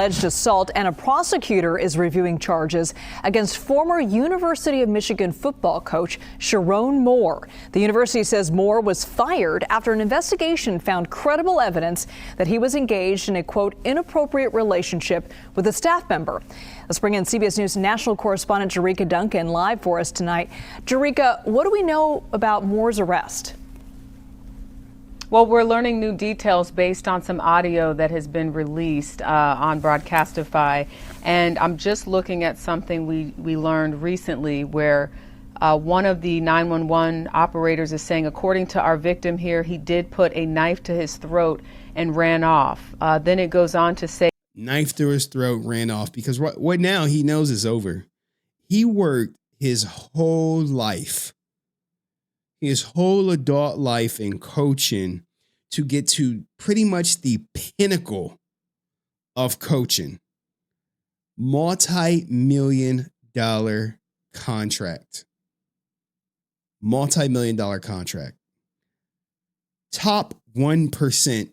Alleged assault, and a prosecutor is reviewing charges against former University of Michigan football coach Sherrone Moore. The university says Moore was fired after an investigation found credible evidence that he was engaged in a, quote, inappropriate relationship with a staff member. Let's bring in CBS News national correspondent Jerika Duncan live for us tonight. Jerika, what do we know about Moore's arrest? Well, we're learning new details based on some audio that has been released on Broadcastify. And I'm just looking at something we learned recently where one of the 911 operators is saying, according to our victim here, he did put a knife to his throat and ran off. Then it goes on to say, knife through his throat, ran off, because what now he knows is over. He worked his whole life, his whole adult life in coaching to get to pretty much the pinnacle of coaching. Multi-million-dollar contract. Multi-million-dollar contract. Top 1%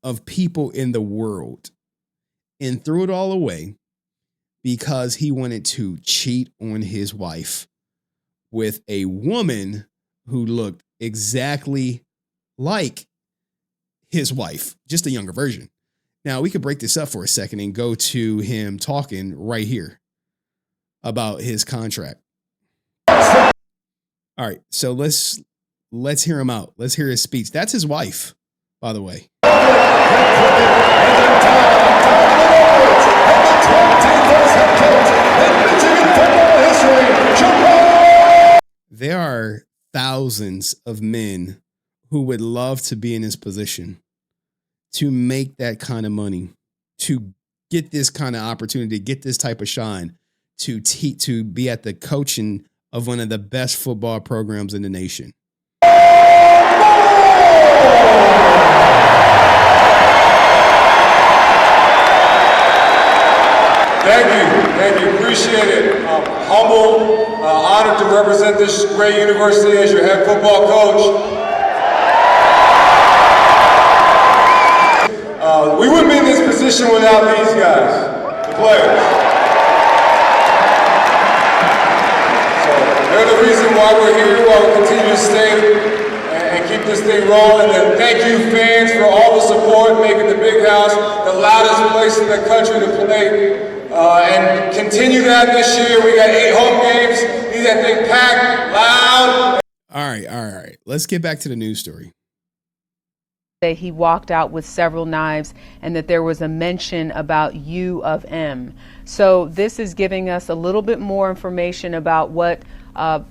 of people in the world, and threw it all away because he wanted to cheat on his wife with a woman who looked exactly like his wife, just a younger version. Now, we could break this up for a second and go to him talking right here about his contract. All right, so let's hear him out. Let's hear his speech. That's his wife, by the way. There are thousands of men who would love to be in his position, to make that kind of money, to get this kind of opportunity, get this type of shine, to be at the coaching of one of the best football programs in the nation. Thank you, appreciate it. Humbled, honored to represent this great university as your head football coach. We wouldn't be in this position without these guys, the players. So they're the reason why we're here, why we continue to stay and keep this thing rolling. And thank you, fans, for all the support, making the Big House the loudest place in the country to play. And continue that this year. We got 8 home games. Need that thing packed, loud. All right. Let's get back to the news story. He walked out with several knives and that there was a mention about U of M. So this is giving us a little bit more information about what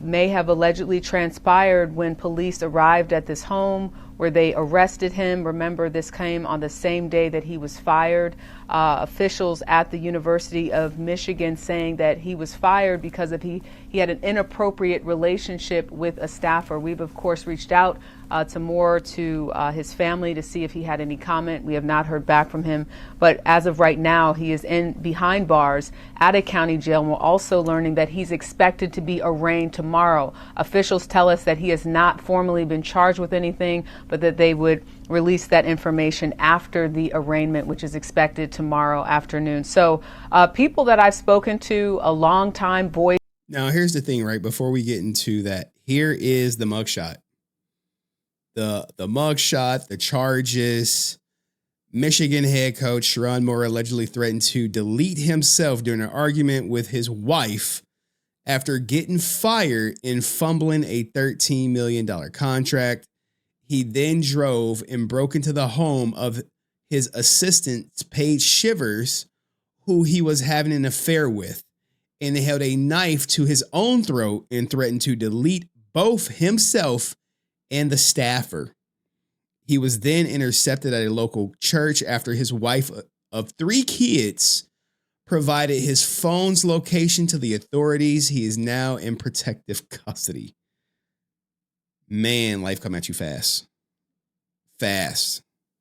may have allegedly transpired when police arrived at this home where they arrested him. Remember, this came on the same day that he was fired. Officials at the University of Michigan saying that he was fired because he had an inappropriate relationship with a staffer. We've, of course, reached out to his family to see if he had any comment. We have not heard back from him. But as of right now, he is behind bars at a county jail. And we're also learning that he's expected to be arraigned tomorrow. Officials tell us that he has not formally been charged with anything, but that they would release that information after the arraignment, which is expected tomorrow afternoon. So people that I've spoken to, a long time voice. Now, here's the thing, right? Before we get into that, here is the mugshot. The mugshot, the charges. Michigan head coach Sherrone Moore allegedly threatened to delete himself during an argument with his wife after getting fired and fumbling a $13 million contract. He then drove and broke into the home of his assistant, Paige Shivers, who he was having an affair with, and held a knife to his own throat and threatened to delete both himself and the staffer. He was then intercepted at a local church after his wife of 3 kids provided his phone's location to the authorities. He is now in protective custody. Man, life come at you fast. Fast.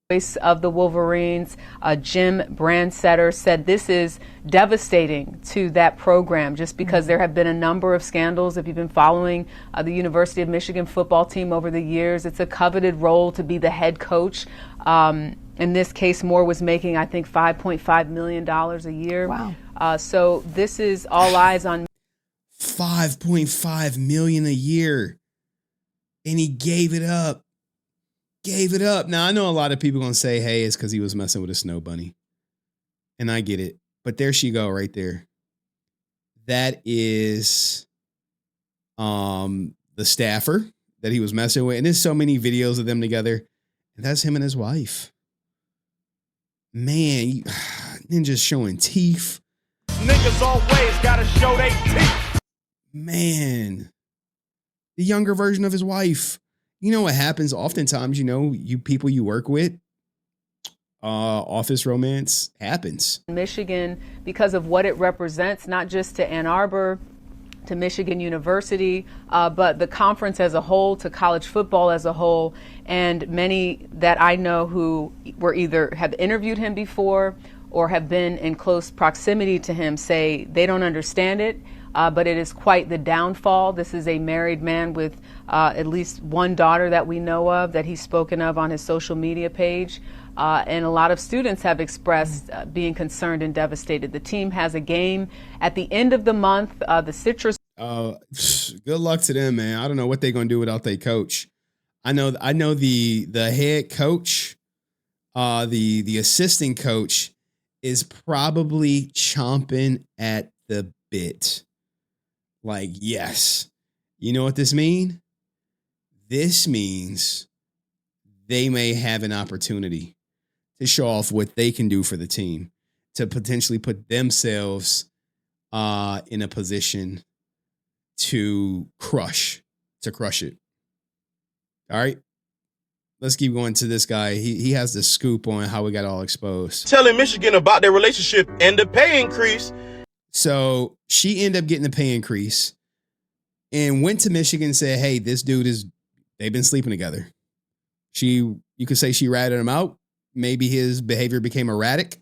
Voice of the Wolverines, Jim Brandsetter, said this is devastating to that program just because there have been a number of scandals. If you've been following the University of Michigan football team over the years, it's a coveted role to be the head coach. In this case, Moore was making, I think, $5.5 million a year. Wow. So this is all eyes on 5.5 million a year. And he gave it up. Gave it up. Now, I know a lot of people going to say, hey, it's because he was messing with a snow bunny. And I get it. But there she go right there. That is the staffer that he was messing with. And there's so many videos of them together. And that's him and his wife. Man, Ninja's showing teeth. Niggas always gotta show they teeth. Man, the younger version of his wife. You know what happens oftentimes, you people you work with, office romance happens. Michigan because of what it represents, not just to Ann Arbor, to Michigan University, but the conference as a whole, to college football as a whole. And many that I know who were either have interviewed him before or have been in close proximity to him say they don't understand it, but it is quite the downfall. This is a married man with at least one daughter that we know of, that he's spoken of on his social media page. And a lot of students have expressed being concerned and devastated. The team has a game at the end of the month, the Citrus. Good luck to them, man. I don't know what they're going to do without their coach. I know the head coach, the assistant coach is probably chomping at the bit. Like, yes. You know what this means? This means they may have an opportunity to show off what they can do for the team, to potentially put themselves in a position to crush it. All right. Let's keep going to this guy. He has the scoop on how we got all exposed. Telling Michigan about their relationship and the pay increase. So she ended up getting the pay increase and went to Michigan and said, hey, this dude they've been sleeping together. You could say she ratted him out. Maybe his behavior became erratic.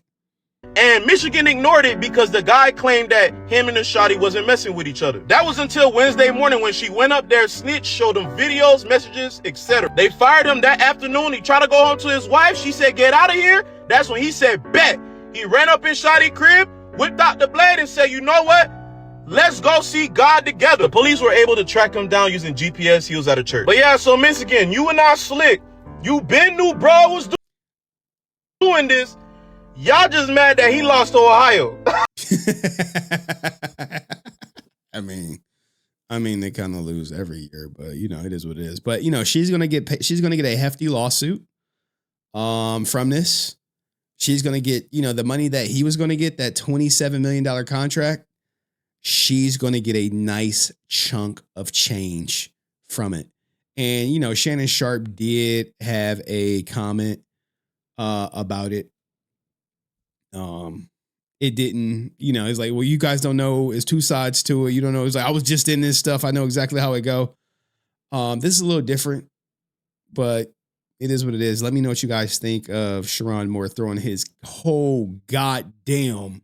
And Michigan ignored it because the guy claimed that him and the shawty wasn't messing with each other. That was until Wednesday morning when she went up there, snitched, showed him videos, messages, etc. They fired him that afternoon. He tried to go home to his wife. She said, get out of here. That's when he said, bet. He ran up in shawty crib, whipped out the blade and said, you know what? Let's go see God together. The police were able to track him down using GPS. He was at a church. But yeah, so Michigan, you and I slick. You been knew bro was doing this. Y'all just mad that he lost to Ohio. I mean, they kind of lose every year, but it is what it is. But she's gonna get a hefty lawsuit from this. She's gonna get the money that he was gonna get, that $27 million contract. She's gonna get a nice chunk of change from it. And Shannon Sharp did have a comment about it. It didn't, it's like, well, you guys don't know. There's two sides to it. You don't know. It's like, I was just in this stuff. I know exactly how it go. This is a little different, but it is what it is. Let me know what you guys think of Sherrone Moore throwing his whole goddamn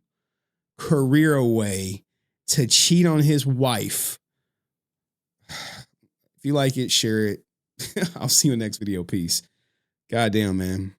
career away to cheat on his wife. If you like it, share it. I'll see you in the next video. Peace. Goddamn, man.